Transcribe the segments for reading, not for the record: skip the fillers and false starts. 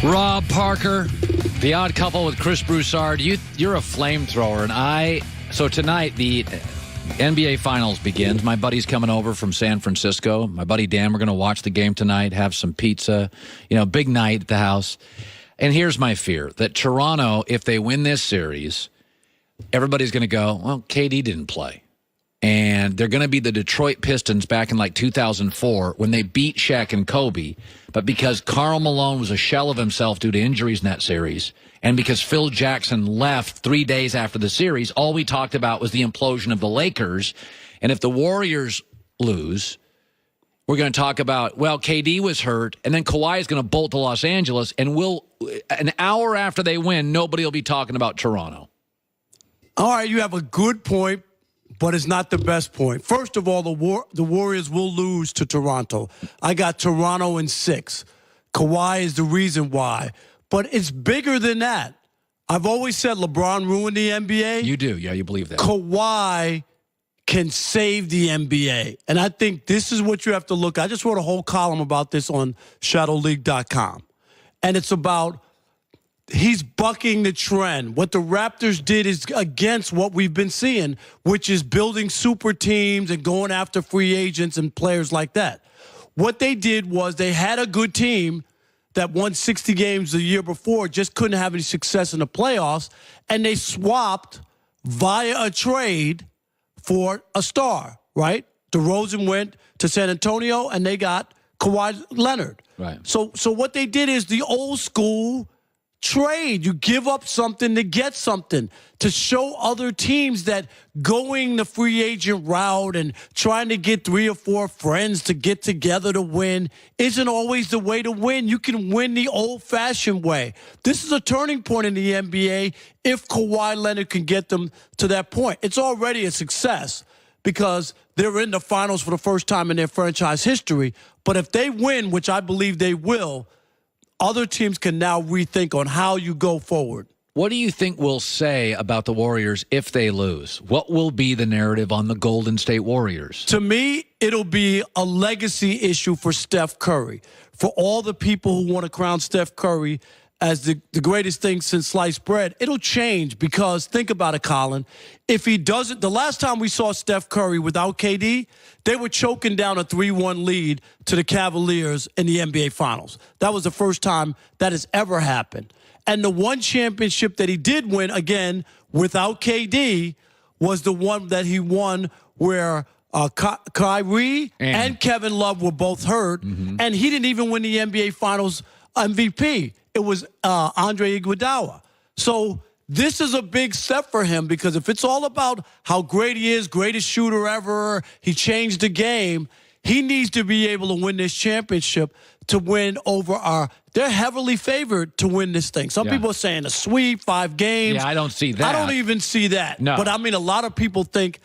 Rob Parker, The Odd Couple with Chris Broussard. You're a flamethrower, and so tonight the NBA Finals begins. My buddy's coming over from San Francisco. My buddy Dan, we're going to watch the game tonight, have some pizza, big night at the house. And here's my fear, that Toronto, if they win this series, everybody's going to go, well, KD didn't play. And they're going to be the Detroit Pistons back in like 2004 when they beat Shaq and Kobe. But because Karl Malone was a shell of himself due to injuries in that series, and because Phil Jackson left 3 days after the series, all we talked about was the implosion of the Lakers. And if the Warriors lose, we're going to talk about, well, KD was hurt, and then Kawhi is going to bolt to Los Angeles, and an hour after they win, nobody will be talking about Toronto. All right, you have a good point, but it's not the best point. First of all, the Warriors will lose to Toronto. I got Toronto in 6. Kawhi is the reason why. But it's bigger than that. I've always said LeBron ruined the NBA. You do. Yeah, you believe that. Kawhi can save the NBA. And I think this is what you have to look at. I just wrote a whole column about this on shadowleague.com. And it's about he's bucking the trend. What the Raptors did is against what we've been seeing, which is building super teams and going after free agents and players like that. What they did was they had a good team that won 60 games the year before, just couldn't have any success in the playoffs, and they swapped via a trade for a star, right? DeRozan went to San Antonio, and they got Kawhi Leonard. Right. So what they did is the old school trade. You give up something to get something, to show other teams that going the free agent route and trying to get 3 or 4 friends to get together to win isn't always the way to win. You can win the old-fashioned way. This is a turning point in the NBA if Kawhi Leonard can get them to that point. It's already a success because they're in the finals for the first time in their franchise history. But if they win, which I believe they will, other teams can now rethink on how you go forward. What do you think we'll say about the Warriors if they lose? What will be the narrative on the Golden State Warriors? To me, it'll be a legacy issue for Steph Curry. For all the people who want to crown Steph Curry as the greatest thing since sliced bread, it'll change because, think about it, Colin. If he doesn't, the last time we saw Steph Curry without KD, they were choking down a 3-1 lead to the Cavaliers in the NBA Finals. That was the first time that has ever happened. And the one championship that he did win, again, without KD, was the one that he won where Kyrie and Kevin Love were both hurt, and he didn't even win the NBA Finals MVP. It was Andre Iguodala. So this is a big step for him because if it's all about how great he is, greatest shooter ever, he changed the game, he needs to be able to win this championship to win over they're heavily favored to win this thing. Some people are saying a sweep, 5 games. Yeah, I don't see that. I don't even see that. No. But, I mean, a lot of people think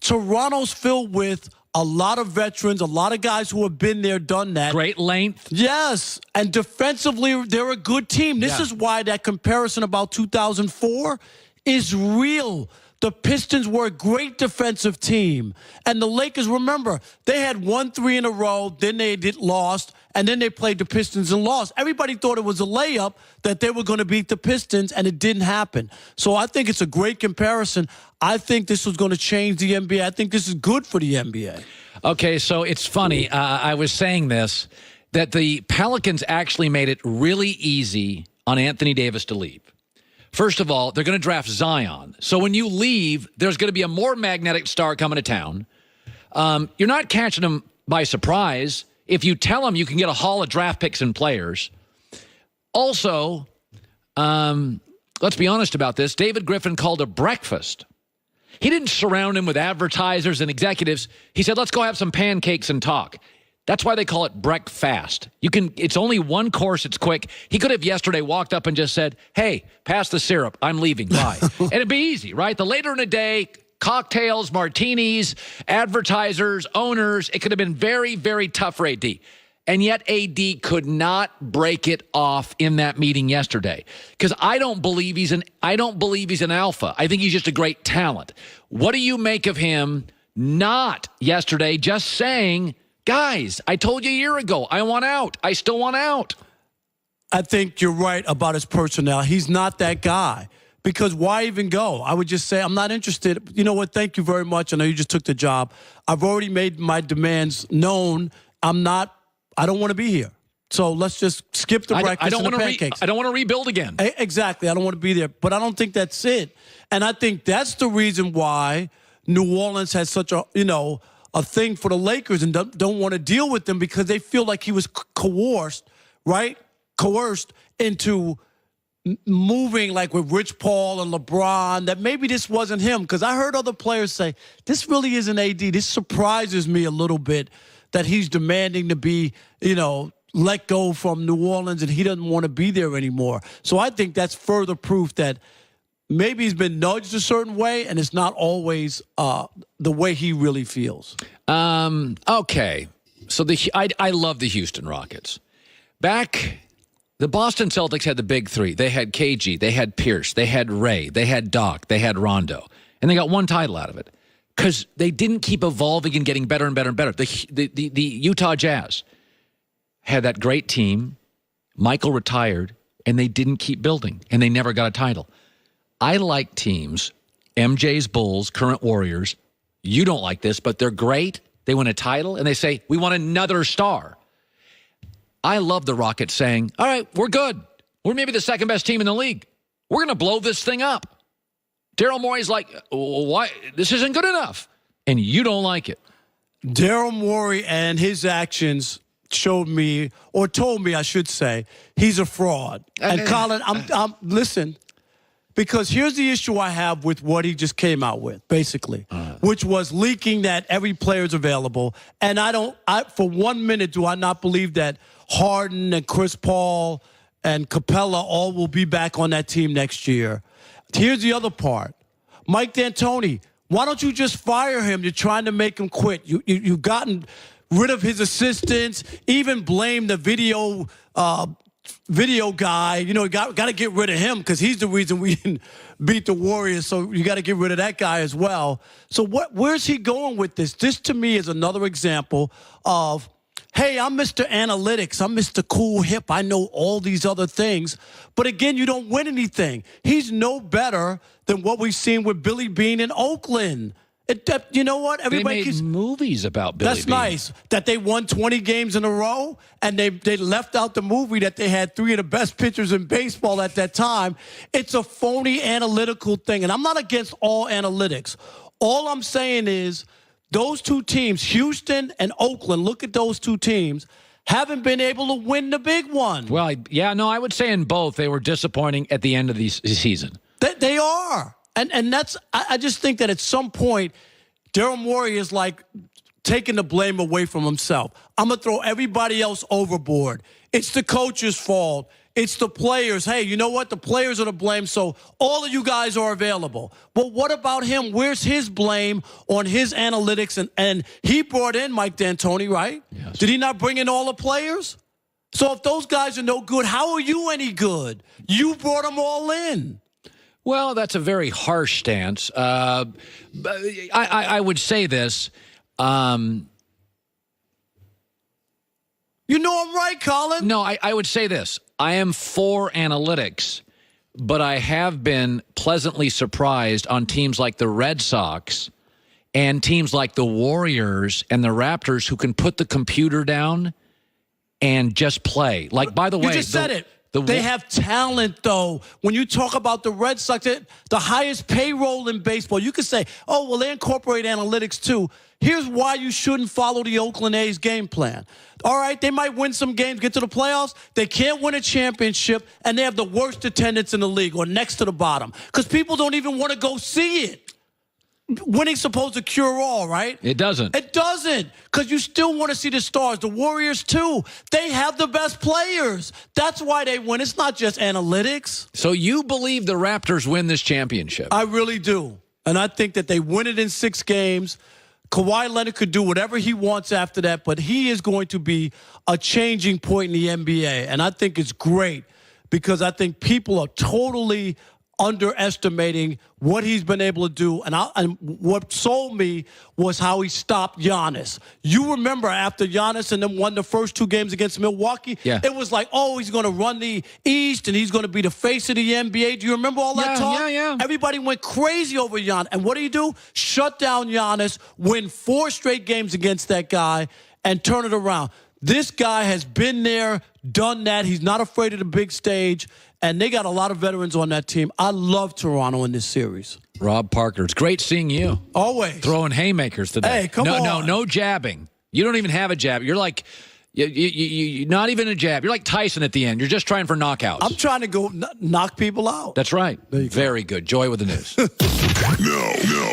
Toronto's filled with a lot of veterans, a lot of guys who have been there, done that. Great length. Yes, and defensively, they're a good team. This is why that comparison about 2004 is real. The Pistons were a great defensive team. And the Lakers, remember, they had won 3 in a row, then they lost, and then they played the Pistons and lost. Everybody thought it was a layup that they were going to beat the Pistons, and it didn't happen. So I think it's a great comparison. I think this was going to change the NBA. I think this is good for the NBA. Okay, so it's funny. I was saying this, that the Pelicans actually made it really easy on Anthony Davis to leave. First of all, they're going to draft Zion. So when you leave, there's going to be a more magnetic star coming to town. You're not catching them by surprise if you tell them you can get a haul of draft picks and players. Also, let's be honest about this. David Griffin called a breakfast. He didn't surround him with advertisers and executives. He said, let's go have some pancakes and talk. That's why they call it breakfast. It's only one course. It's quick. He could have yesterday walked up and just said, hey, pass the syrup. I'm leaving. Bye. And it'd be easy, right? The later in the day, cocktails, martinis, advertisers, owners, it could have been very, very tough for AD. And yet AD could not break it off in that meeting yesterday. Because I don't believe he's an alpha. I think he's just a great talent. What do you make of him not yesterday just saying, guys, I told you a year ago, I want out. I still want out. I think you're right about his personnel. He's not that guy. Because why even go? I would just say, I'm not interested. You know what? Thank you very much. I know you just took the job. I've already made my demands known. I don't want to be here. So let's just skip the breakfast and the pancakes. I don't want to rebuild again. Exactly. I don't want to be there. But I don't think that's it. And I think that's the reason why New Orleans has such a thing for the Lakers and don't want to deal with them, because they feel like he was coerced into moving like with Rich Paul and LeBron, that maybe this wasn't him. Because I heard other players say, this really isn't AD. This surprises me a little bit that he's demanding to be, let go from New Orleans and he doesn't want to be there anymore. So I think that's further proof that maybe he's been nudged a certain way and it's not always the way he really feels. Okay. So I love the Houston Rockets. The Boston Celtics had the big three. They had KG, they had Pierce, they had Ray, they had Doc, they had Rondo. And they got one title out of it because they didn't keep evolving and getting better and better and better. The Utah Jazz had that great team. Michael retired, and they didn't keep building, and they never got a title. I like teams, MJ's Bulls, current Warriors. You don't like this, but they're great. They win a title, and they say, we want another star. I love the Rockets saying, all right, we're good. We're maybe the second best team in the league. We're going to blow this thing up. Daryl Morey's like, why? This isn't good enough. And you don't like it. Daryl Morey and his actions showed me, or told me, I should say, he's a fraud. And Colin, listen, because here's the issue I have with what he just came out with, basically, which was leaking that every player's available. And for 1 minute, do I not believe that Harden and Chris Paul and Capella all will be back on that team next year. Here's the other part. Mike D'Antoni, why don't you just fire him? You're trying to make him quit. You've gotten rid of his assistants, even blame the video guy. Got to get rid of him because he's the reason we didn't beat the Warriors. So you got to get rid of that guy as well. So where's he going with this? This, to me, is another example of, hey, I'm Mr. Analytics. I'm Mr. Cool Hip. I know all these other things. But again, you don't win anything. He's no better than what we've seen with Billy Beane in Oakland. You know what? Everybody made movies about Billy Beane. That's nice. That they won 20 games in a row, and they left out the movie that they had three of the best pitchers in baseball at that time. It's a phony analytical thing, and I'm not against all analytics. All I'm saying is those two teams, Houston and Oakland, look at those two teams, haven't been able to win the big one. Well, I would say in both they were disappointing at the end of the season. They are. And that's, I just think that at some point, Daryl Morey is like taking the blame away from himself. I'm going to throw everybody else overboard. It's the coach's fault. It's the players. Hey, you know what? The players are to blame, so all of you guys are available. Well, what about him? Where's his blame on his analytics? And he brought in Mike D'Antoni, right? Yes. Did he not bring in all the players? So if those guys are no good, how are you any good? You brought them all in. Well, that's a very harsh stance. I would say this. You know I'm right, Colin. No, I would say this. I am for analytics, but I have been pleasantly surprised on teams like the Red Sox and teams like the Warriors and the Raptors who can put the computer down and just play. Like, by the way, you just said it. They have talent, though. When you talk about the Red Sox, the highest payroll in baseball, you could say, oh, well, they incorporate analytics, too. Here's why you shouldn't follow the Oakland A's game plan. All right, they might win some games, get to the playoffs. They can't win a championship, and they have the worst attendance in the league or next to the bottom because people don't even want to go see it. Winning's supposed to cure all, right? It doesn't. It doesn't, because you still want to see the stars. The Warriors, too. They have the best players. That's why they win. It's not just analytics. So you believe the Raptors win this championship? I really do. And I think that they win it in 6 games. Kawhi Leonard could do whatever he wants after that, but he is going to be a changing point in the NBA. And I think it's great because I think people are totally underestimating what he's been able to do. And what sold me was how he stopped Giannis. You remember after Giannis and them won the first 2 games against Milwaukee? Yeah. It was like, oh, he's going to run the East and he's going to be the face of the NBA. Do you remember all that talk? Yeah. Everybody went crazy over Giannis. And what do? Shut down Giannis, win 4 straight games against that guy, and turn it around. This guy has been there, done that. He's not afraid of the big stage, and they got a lot of veterans on that team. I love Toronto in this series. Rob Parker, it's great seeing you. Always. Throwing haymakers today. Hey, come on. No jabbing. You don't even have a jab. You're like, you not even a jab. You're like Tyson at the end. You're just trying for knockouts. I'm trying to go knock people out. That's right. There you go. Very good. Joy with the news. No.